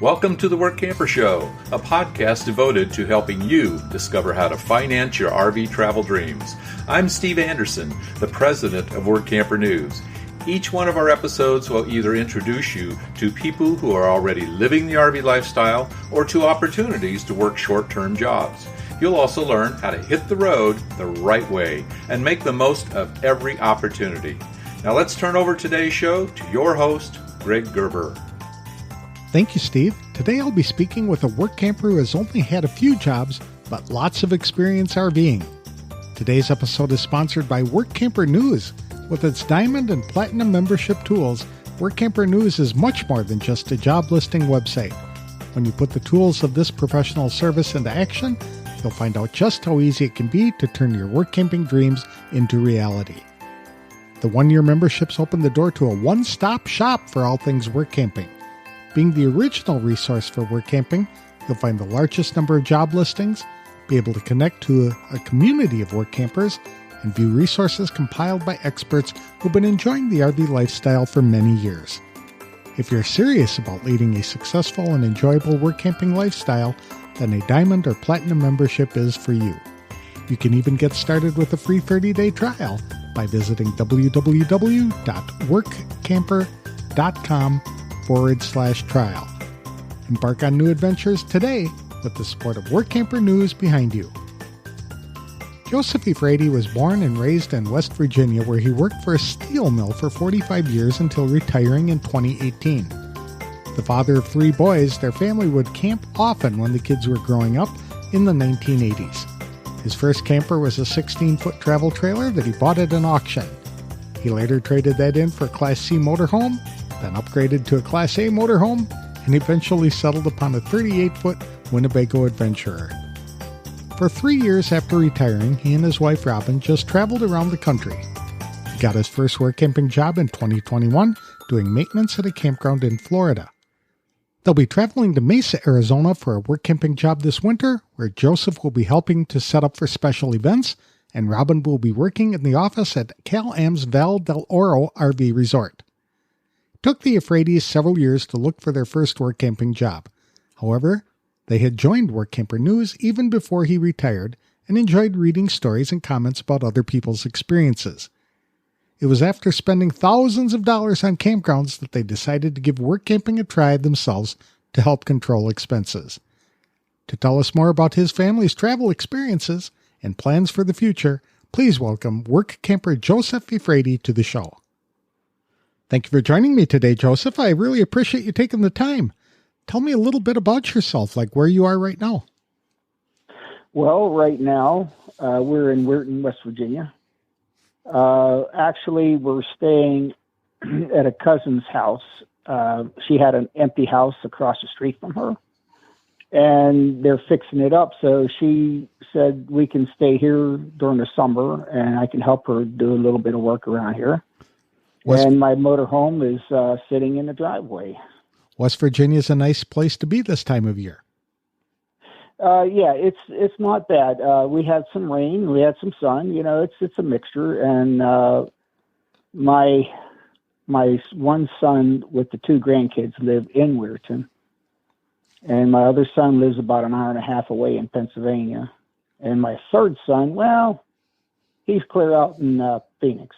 Welcome to the Workamper Show, a podcast devoted to helping you discover how to finance your RV travel dreams. I'm Steve Anderson, the president of Workamper News. Each one of our episodes will either introduce you to people who are already living the RV lifestyle or to opportunities to work short-term jobs. You'll also learn how to hit the road the right way and make the most of every opportunity. Now let's turn over today's show to your host, Greg Gerber. Thank you, Steve. Today I'll be speaking with a work camper who has only had a few jobs, but lots of experience RVing. Today's episode is sponsored by Workamper News. With its diamond and platinum membership tools, Workamper News is much more than just a job listing website. When you put the tools of this professional service into action, you'll find out just how easy it can be to turn your work camping dreams into reality. The one-year memberships open the door to a one-stop shop for all things work camping. Being the original resource for work camping, you'll find the largest number of job listings, be able to connect to a community of work campers, and view resources compiled by experts who've been enjoying the RV lifestyle for many years. If you're serious about leading a successful and enjoyable work camping lifestyle, then a diamond or platinum membership is for you. You can even get started with a free 30-day trial by visiting www.workcamper.com/trial. Embark on new adventures today with the support of Workamper News behind you. Joseph Eafrati was born and raised in West Virginia, where he worked for a steel mill for 45 years until retiring in 2018. The father of three boys, their family would camp often when the kids were growing up in the 1980s. His first camper was a 16-foot travel trailer that he bought at an auction. He later traded that in for a Class C motorhome, then upgraded to a Class A motorhome, and eventually settled upon a 38-foot Winnebago Adventurer. For 3 years after retiring, he and his wife Robin just traveled around the country. He got his first work camping job in 2021, doing maintenance at a campground in Florida. They'll be traveling to Mesa, Arizona for a work camping job this winter, where Joseph will be helping to set up for special events, and Robin will be working in the office at Cal-Am's Val del Oro RV Resort. It took the Eafratis several years to look for their first work camping job. However, they had joined Workamper News even before he retired and enjoyed reading stories and comments about other people's experiences. It was after spending thousands of dollars on campgrounds that they decided to give work camping a try themselves to help control expenses. To tell us more about his family's travel experiences and plans for the future, please welcome Workamper Joseph Eafrati to the show. Thank you for joining me today, Joseph. I really appreciate you taking the time. Tell me a little bit about yourself, like where you are right now. Well, right now, we're in Weirton, West Virginia. Actually, we're staying at a cousin's house. She had an empty house across the street from her, and they're fixing it up. So she said we can stay here during the summer, and I can help her do a little bit of work around here. And my motorhome is sitting in the driveway. West Virginia is a nice place to be this time of year. Yeah, it's not bad. We had some rain, we had some sun. You know, it's a mixture. And my one son with the two grandkids live in Weirton, and my other son lives about an hour and a half away in Pennsylvania. And my third son, well, he's clear out in Phoenix.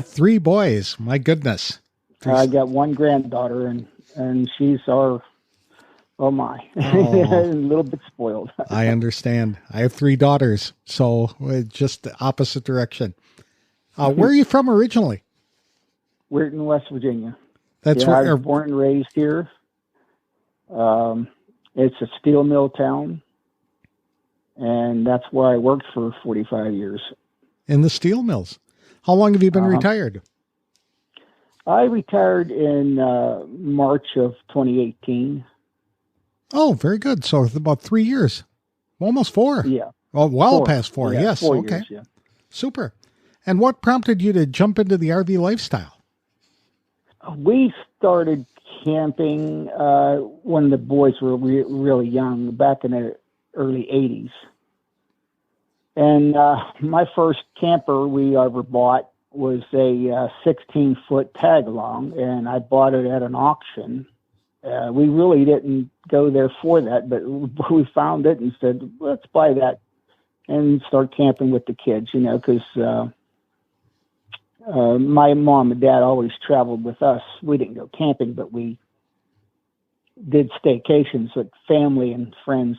Three boys, my goodness. I got one granddaughter, and she's our, oh my, a little bit spoiled. I understand. I have three daughters, so just the opposite direction. Where are you from originally? Weirton, West Virginia. That's where I was born and raised here. It's a steel mill town, and that's where I worked for 45 years. In the steel mills. How long have you been retired? I retired in March of 2018. Oh, very good. So about 3 years. Almost 4. Yeah. Well, past 4. Yeah, yes. 4 okay. Years, yeah. Super. And what prompted you to jump into the RV lifestyle? We started camping when the boys were really young, back in the early 80s. And my first camper we ever bought was a 16-foot tag-along, and I bought it at an auction We really didn't go there for that, but we found it and said, let's buy that and start camping with the kids, because my mom and dad always traveled with us. We didn't go camping, but we did staycations with family and friends.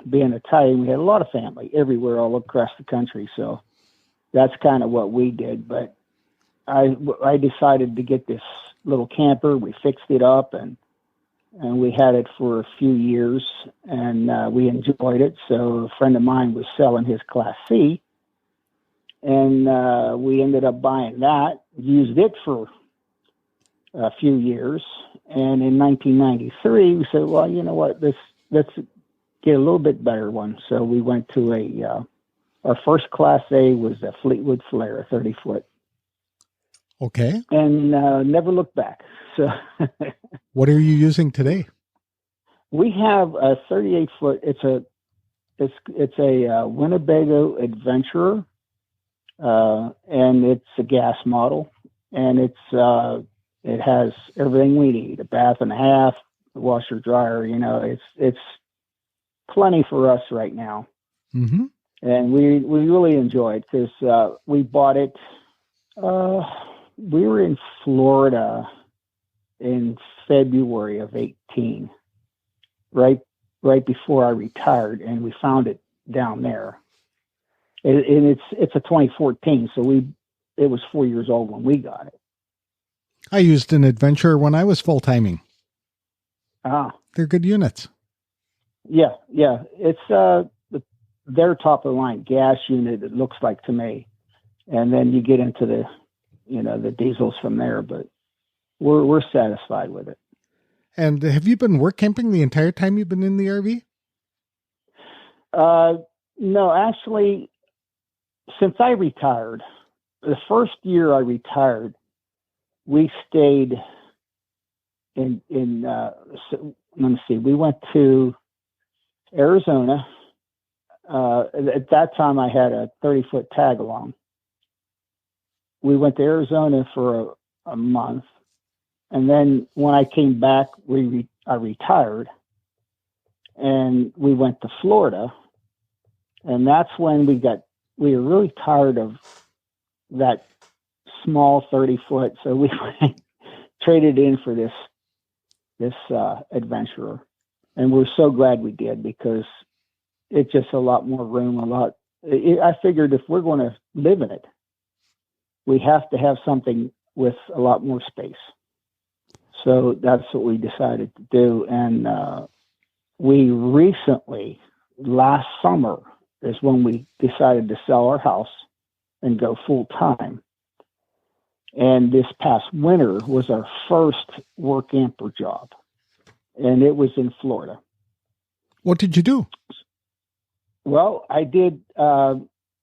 Being Italian, we had a lot of family everywhere, all across the country. So that's kind of what we did. But I decided to get this little camper. We fixed it up and we had it for a few years, and we enjoyed it. So a friend of mine was selling his Class C, and we ended up buying that, used it for a few years. And in 1993, we said, well, you know what, let's get a little bit better one. So we went to our first Class A was a Fleetwood Flare, 30-foot. Okay. And never looked back. So what are you using today? We have a 38-foot. It's a Winnebago Adventurer, and it's a gas model, and it has everything we need: a bath and a half, a washer dryer. It's plenty for us right now, mm-hmm. and we really enjoy it because we bought it. We were in Florida in February of 2018, right before I retired, and we found it down there. And it's a 2014, so it was 4 years old when we got it. I used an Adventure when I was full timing. They're good units. Yeah. It's their top of the line gas unit. It looks like to me, and then you get into the the diesels from there, but we're satisfied with it. And have you been work camping the entire time you've been in the RV? No, actually, since I retired, the first year I retired, we stayed in let me see, we went to Arizona. At that time I had a 30-foot tag along. We went to Arizona for a month. And then when I came back, I retired, and we went to Florida. And that's when we were really tired of that small 30-foot. So we traded in for this Adventurer. And we're so glad we did, because it's just a lot more room, I figured if we're going to live in it, we have to have something with a lot more space. So that's what we decided to do. And we recently, last summer, is when we decided to sell our house and go full time. And this past winter was our first Workamper job. And it was in Florida. What did you do? Well, I did,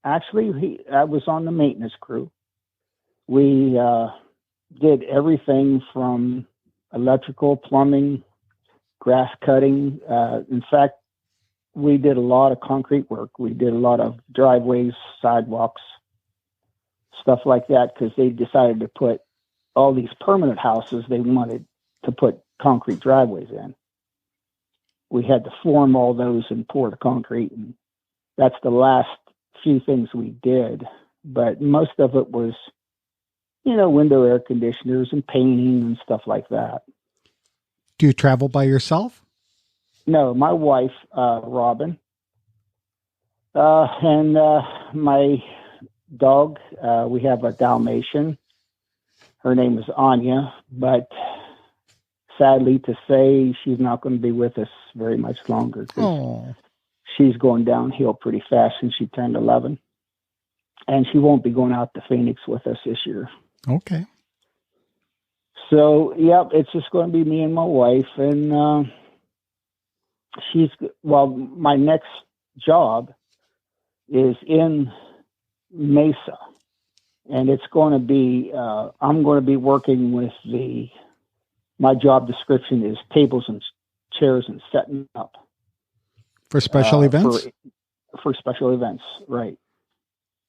actually, I was on the maintenance crew. We did everything from electrical, plumbing, grass cutting. In fact, we did a lot of concrete work. We did a lot of driveways, sidewalks, stuff like that, because they decided to put all these permanent houses. They wanted to put concrete driveways in. We had to form all those and pour the concrete, and that's the last few things we did. But most of it was, window air conditioners and painting and stuff like that. Do you travel by yourself? No, my wife, Robin, and my dog. We have a Dalmatian. Her name is Anya, but sadly to say, she's not going to be with us very much longer. Oh. She's going downhill pretty fast since she turned 11. And she won't be going out to Phoenix with us this year. Okay. So, yep, it's just going to be me and my wife. And my next job is in Mesa. And it's going to be, I'm going to be working with my job description is tables and chairs and setting up. For special events? For special events, right.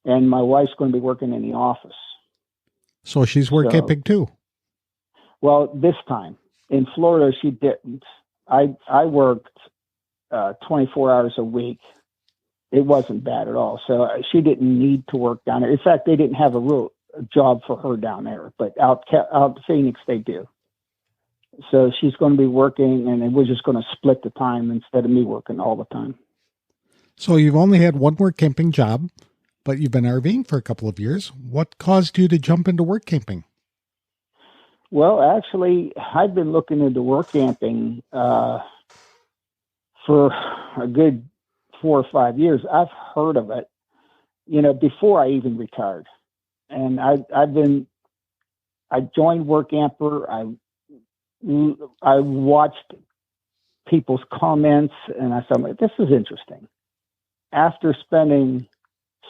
And my wife's going to be working in the office. So she's work camping too? Well, this time. In Florida, she didn't. I worked 24 hours a week. It wasn't bad at all. So she didn't need to work down there. In fact, they didn't have a real job for her down there, but out in Phoenix, they do. So she's going to be working, and we're just going to split the time instead of me working all the time. So you've only had one work camping job, but you've been RVing for a couple of years. What caused you to jump into work camping? Well, actually, I've been looking into work camping for a good 4 or 5 years. I've heard of it, before I even retired. And I joined Workamper. I watched people's comments, and I thought, this is interesting. After spending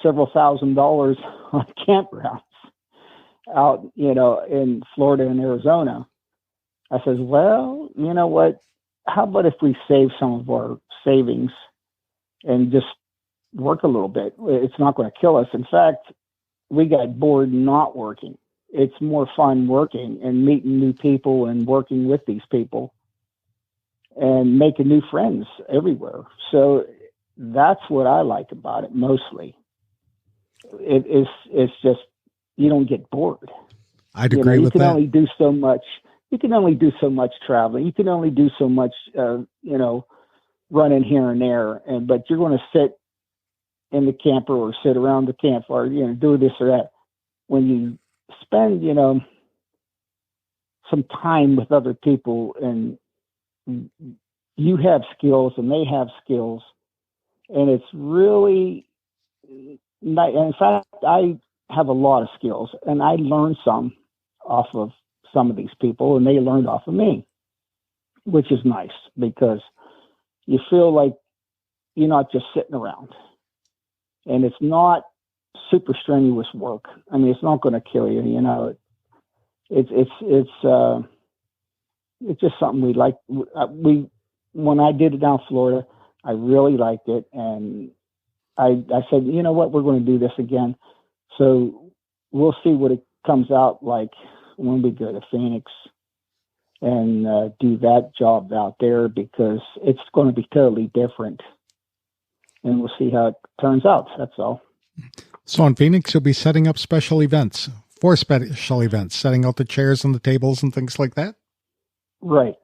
several $1,000s on campgrounds out, in Florida and Arizona, I says, well, you know what? How about if we save some of our savings and just work a little bit? It's not going to kill us. In fact, we got bored not working. It's more fun working and meeting new people and working with these people and making new friends everywhere. So that's what I like about it mostly. It's just, you don't get bored. I'd agree with that. You can only do so much. You can only do so much traveling. You can only do so much, running here and there. But you're going to sit in the camper or sit around the campfire, do this or that. When you spend, some time with other people, and you have skills and they have skills, and it's really nice. In fact, I have a lot of skills, and I learned some off of some of these people, and they learned off of me, which is nice because you feel like you're not just sitting around, and it's not super strenuous work. I mean, it's not going to kill you. It's just something we like. When I did it down in Florida, I really liked it, and I said, you know what, we're going to do this again. So we'll see what it comes out like when we go to Phoenix and do that job out there, because it's going to be totally different, and we'll see how it turns out. That's all. So in Phoenix, you'll be setting up special events, setting out the chairs and the tables and things like that? Right.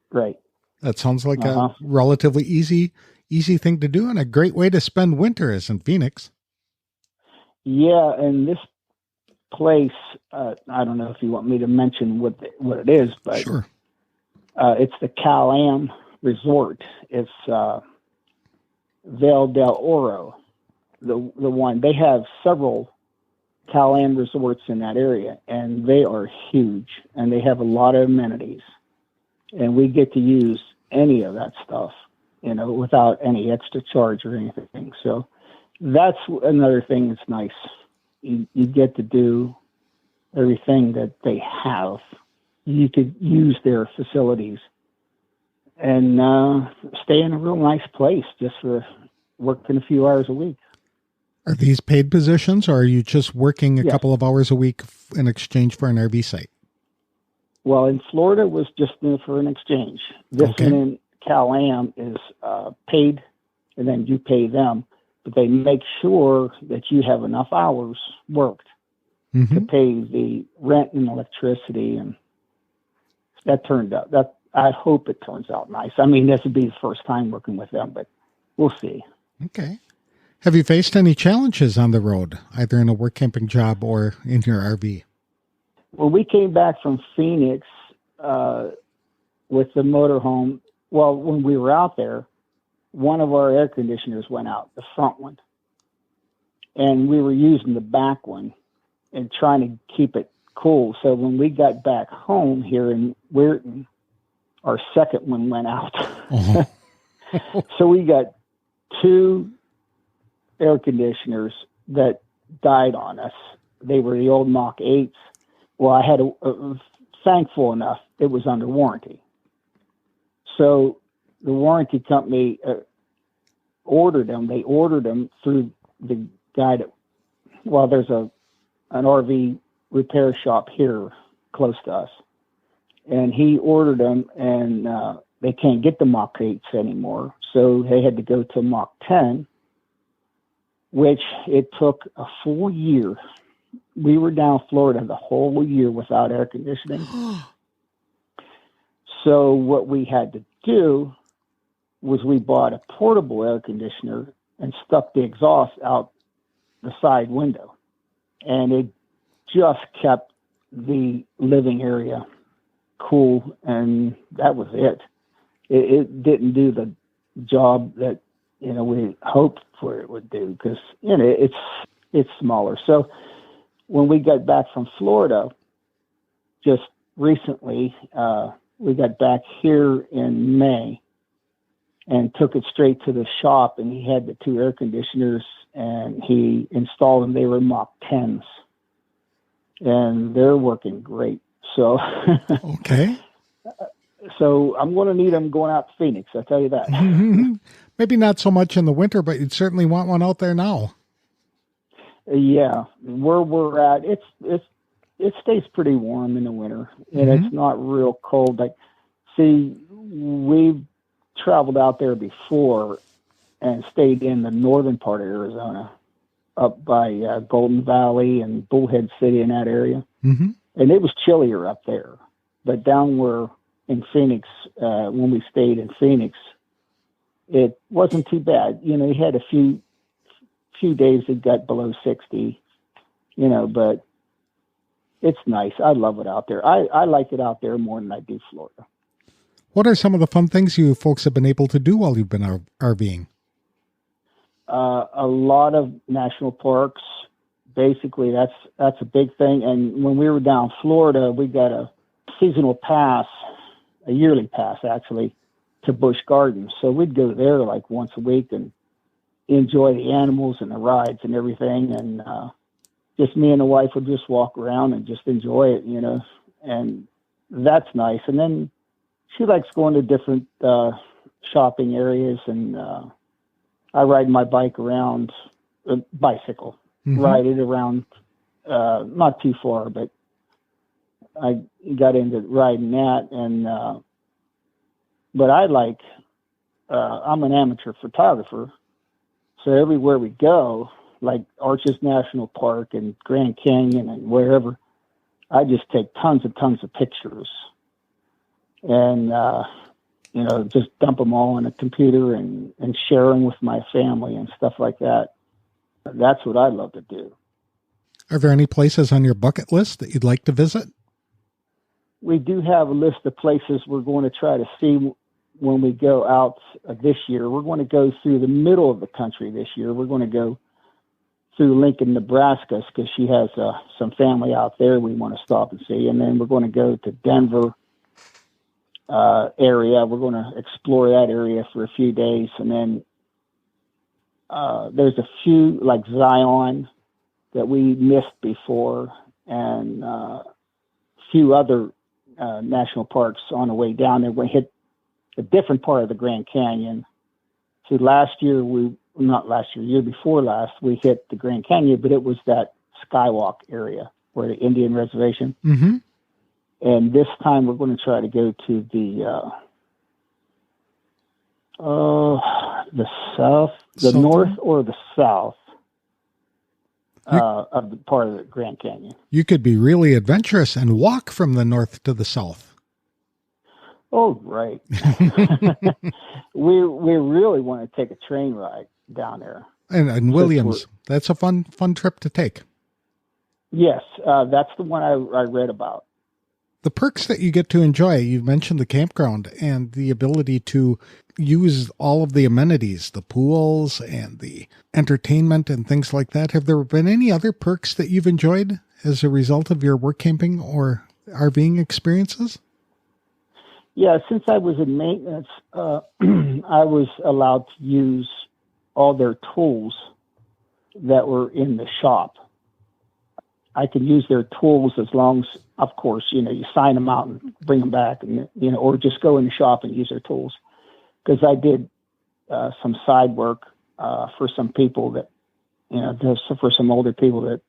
That sounds like a relatively easy thing to do, and a great way to spend winter is in Phoenix. Yeah, and this place, I don't know if you want me to mention what it is, but sure. It's the Cal-Am Resort. It's Vail del Oro, the one. They have several Cal-Am resorts in that area, and they are huge, and they have a lot of amenities. And we get to use any of that stuff, without any extra charge or anything. So that's another thing that's nice. You get to do everything that they have. You could use their facilities and stay in a real nice place just for working a few hours a week. Are these paid positions, or are you just working a couple of hours a week in exchange for an RV site? Well, in Florida, it was just for an exchange. This one in Cal-Am is paid, and then you pay them. But they make sure that you have enough hours worked to pay the rent and electricity, and that turned out. I hope it turns out nice. I mean, this would be the first time working with them, but we'll see. Okay. Have you faced any challenges on the road, either in a work camping job or in your RV? Well, we came back from Phoenix with the motorhome. Well, when we were out there, one of our air conditioners went out, the front one. And we were using the back one and trying to keep it cool. So when we got back home here in Weirton, our second one went out. So we got two air conditioners that died on us. They were the old Mach 8s. Well, I had thankful enough, it was under warranty. So the warranty company ordered them. They ordered them through the guy that, there's an RV repair shop here close to us. and he ordered them, and they can't get the Mach 8s anymore, so they had to go to Mach 10, which it took a full year. We were down in Florida the whole year without air conditioning. So what we had to do was we bought a portable air conditioner and stuck the exhaust out the side window. And it just kept the living area cool, and that was it. It didn't do the job that, we hoped for it would do, because, it's smaller. So when we got back from Florida just recently, we got back here in May and took it straight to the shop, and he had the 2 air conditioners, and he installed them. They were Mach 10s, and they're working great. So, okay. So I'm going to need them going out to Phoenix, I'll tell you that. Maybe not so much in the winter, but you'd certainly want one out there now. Yeah, where we're at, it stays pretty warm in the winter, and it's not real cold. Like, see, we've traveled out there before and stayed in the northern part of Arizona, up by Golden Valley and Bullhead City in that area, and it was chillier up there. But down where in Phoenix, when we stayed in Phoenix, it wasn't too bad. You had a few days it got below 60, but it's nice. I love it out there. I like it out there more than I do Florida. What are some of the fun things you folks have been able to do while you've been RVing? A lot of national parks. Basically, that's a big thing. And when we were down in Florida, we got a seasonal pass, a yearly pass actually, to Busch Gardens. So we'd go there like once a week and enjoy the animals and the rides and everything. And just me and the wife would just walk around and just enjoy it, and that's nice. And then she likes going to different shopping areas, and I ride my bike around, bicycle, ride it around, not too far, but I got into riding that. And but I like, I'm an amateur photographer, so everywhere we go, like Arches National Park and Grand Canyon and wherever, I just take tons of pictures, and just dump them all in a computer and share them with my family and stuff like that. That's what I love to do. Are there any places on your bucket list that you'd like to visit? We do have a list of places we're going to try to see when we go out this year. We're going to go through the middle of the country this year. We're going to go through Lincoln, Nebraska, because she has some family out there we want to stop and see. And then we're going to go to Denver area. We're going to explore that area for a few days. And then there's a few, like Zion, that we missed before, and a few other national parks on the way down there. We hit a different part of the Grand Canyon. So year before last, we hit the Grand Canyon, but it was that Skywalk area where the Indian reservation. And this time we're going to try to go to the south, the north or the south of the part of the Grand Canyon. You could be really adventurous and walk from the north to the south. Oh, right. We really want to take a train ride down there. And Williams, that's a fun trip to take. Yes, that's the one I read about. The perks that you get to enjoy, you mentioned the campground and the ability to use all of the amenities, the pools and the entertainment and things like that. Have there been any other perks that you've enjoyed as a result of your work camping or RVing experiences? Yeah, since I was in maintenance, I was allowed to use all their tools that were in the shop. I could use their tools as long as, of course, you sign them out and bring them back, and or just go in the shop and use their tools. Because I did some side work for some people that, for some older people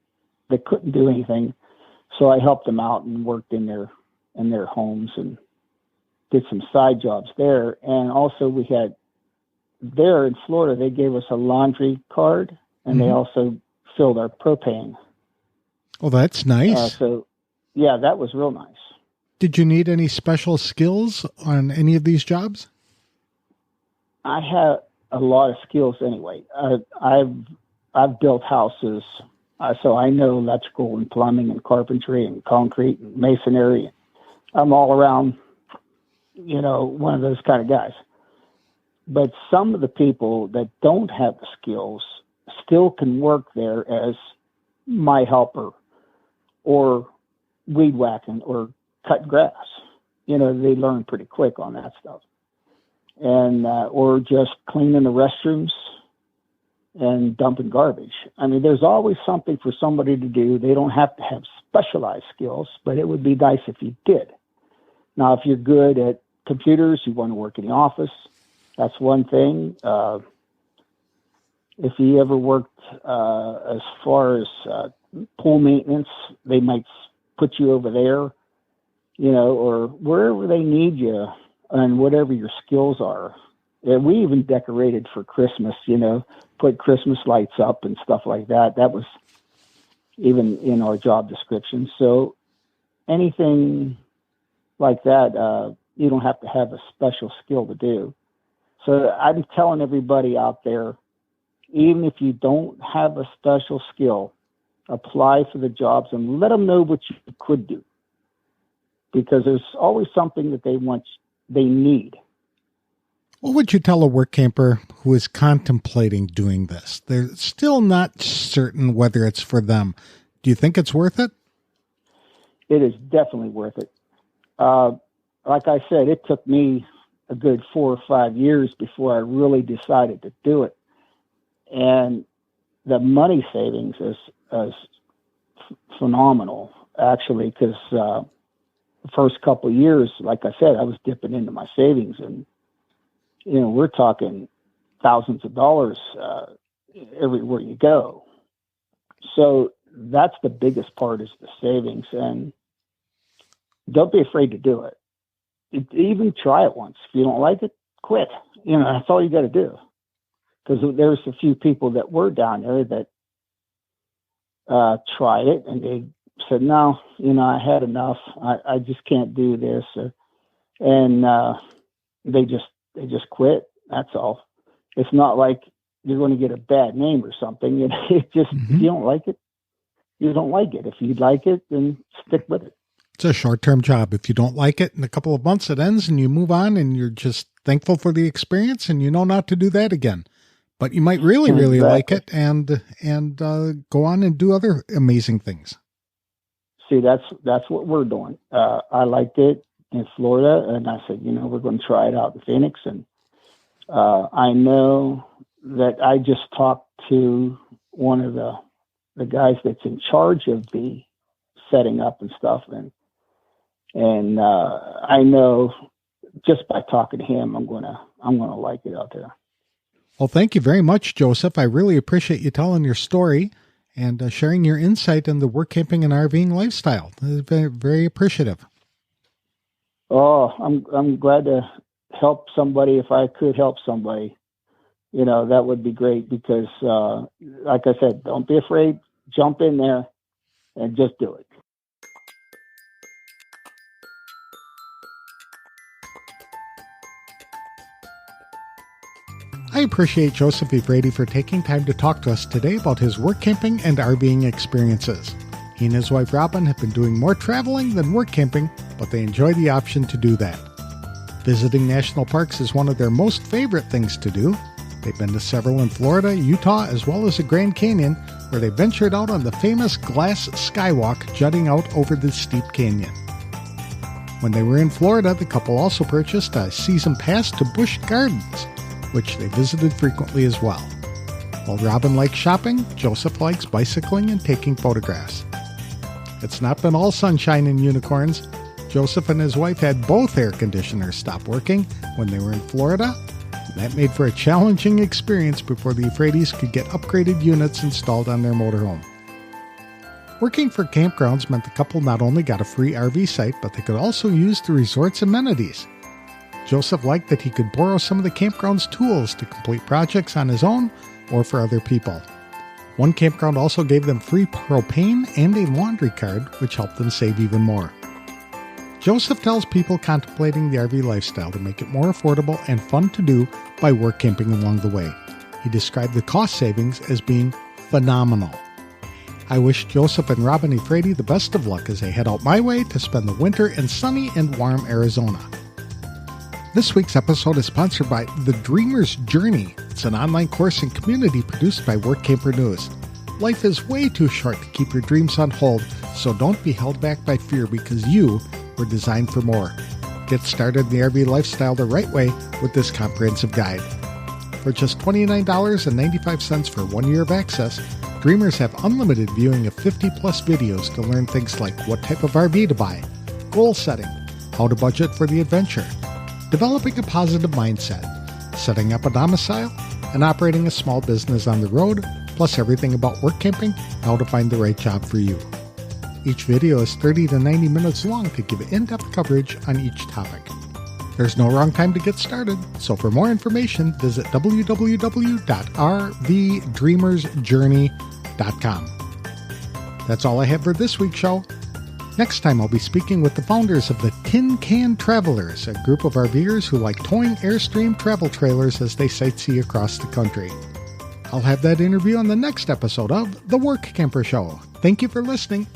that couldn't do anything. So I helped them out and worked in their in their homes and did some side jobs there. And also we had there in Florida, they gave us a laundry card, and they also filled our propane. Oh, that's nice. So, yeah, that was real nice. Did you need any special skills on any of these jobs? I had a lot of skills anyway. I've built houses, so I know electrical and plumbing and carpentry and concrete and masonry. I'm all around, one of those kind of guys. But some of the people that don't have the skills still can work there as my helper or weed whacking or cut grass. They learn pretty quick on that stuff. And, or just cleaning the restrooms and dumping garbage. I mean, there's always something for somebody to do. They don't have to have specialized skills, but it would be nice if you did. Now, if you're good at computers, you want to work in the office, that's one thing. If you ever worked as far as pool maintenance, they might put you over there, or wherever they need you and whatever your skills are. And we even decorated for Christmas, put Christmas lights up and stuff like that. That was even in our job description. So anything like that, you don't have to have a special skill to do. So I'm telling everybody out there, even if you don't have a special skill, apply for the jobs and let them know what you could do. Because there's always something that they need. What would you tell a work camper who is contemplating doing this? They're still not certain whether it's for them. Do you think it's worth it? It is definitely worth it. Like I said, it took me a good 4 or 5 years before I really decided to do it. And the money savings is phenomenal, actually, because the first couple of years, like I said, I was dipping into my savings, and we're talking thousands of dollars everywhere you go. So that's the biggest part, is the savings. And don't be afraid to do it. Even try it once. If you don't like it, quit. That's all you got to do. Because there's a few people that were down there that tried it, and they said, no, I had enough. I just can't do this. And they just quit. That's all. It's not like you're going to get a bad name or something. It just, if you don't like it, you don't like it. If you like it, then stick with it. It's a short-term job. If you don't like it, in a couple of months it ends and you move on and you're just thankful for the experience and you know not to do that again. But you might really, really like it and go on and do other amazing things. See, that's what we're doing. I liked it in Florida, and I said, we're going to try it out in Phoenix. And I know that I just talked to one of the guys that's in charge of the setting up and stuff, and I know just by talking to him, I'm gonna like it out there. Well, thank you very much, Joseph. I really appreciate you telling your story and sharing your insight in the work camping and RVing lifestyle. Very, very appreciative. Oh, I'm glad to help somebody. If I could help somebody, that would be great, because like I said, don't be afraid. Jump in there and just do it. I appreciate Joseph Eafrati for taking time to talk to us today about his work camping and RVing experiences. He and his wife Robin have been doing more traveling than work camping, but they enjoy the option to do that. Visiting national parks is one of their most favorite things to do. They've been to several in Florida, Utah, as well as the Grand Canyon, where they ventured out on the famous glass skywalk jutting out over the steep canyon. When they were in Florida, the couple also purchased a season pass to Busch Gardens, which they visited frequently as well. While Robin likes shopping, Joseph likes bicycling and taking photographs. It's not been all sunshine and unicorns. Joseph and his wife had both air conditioners stop working when they were in Florida. That made for a challenging experience before the Eafratis could get upgraded units installed on their motorhome. Working for campgrounds meant the couple not only got a free RV site, but they could also use the resort's amenities. Joseph liked that he could borrow some of the campground's tools to complete projects on his own or for other people. One campground also gave them free propane and a laundry card, which helped them save even more. Joseph tells people contemplating the RV lifestyle to make it more affordable and fun to do by work camping along the way. He described the cost savings as being phenomenal. I wish Joseph and Robin Eafrati the best of luck as they head out my way to spend the winter in sunny and warm Arizona. This week's episode is sponsored by The Dreamer's Journey. It's an online course and community produced by Workamper News. Life is way too short to keep your dreams on hold, so don't be held back by fear because you were designed for more. Get started in the RV lifestyle the right way with this comprehensive guide. For just $29.95 for 1 year of access, Dreamers have unlimited viewing of 50-plus videos to learn things like what type of RV to buy, goal setting, how to budget for the adventure, developing a positive mindset, setting up a domicile, and operating a small business on the road, plus everything about work camping, how to find the right job for you. Each video is 30 to 90 minutes long to give in-depth coverage on each topic. There's no wrong time to get started, so for more information, visit www.rvdreamersjourney.com. That's all I have for this week's show. Next time I'll be speaking with the founders of the Tin Can Travelers, a group of RVers who like towing Airstream travel trailers as they sightsee across the country. I'll have that interview on the next episode of The Workamper Show. Thank you for listening.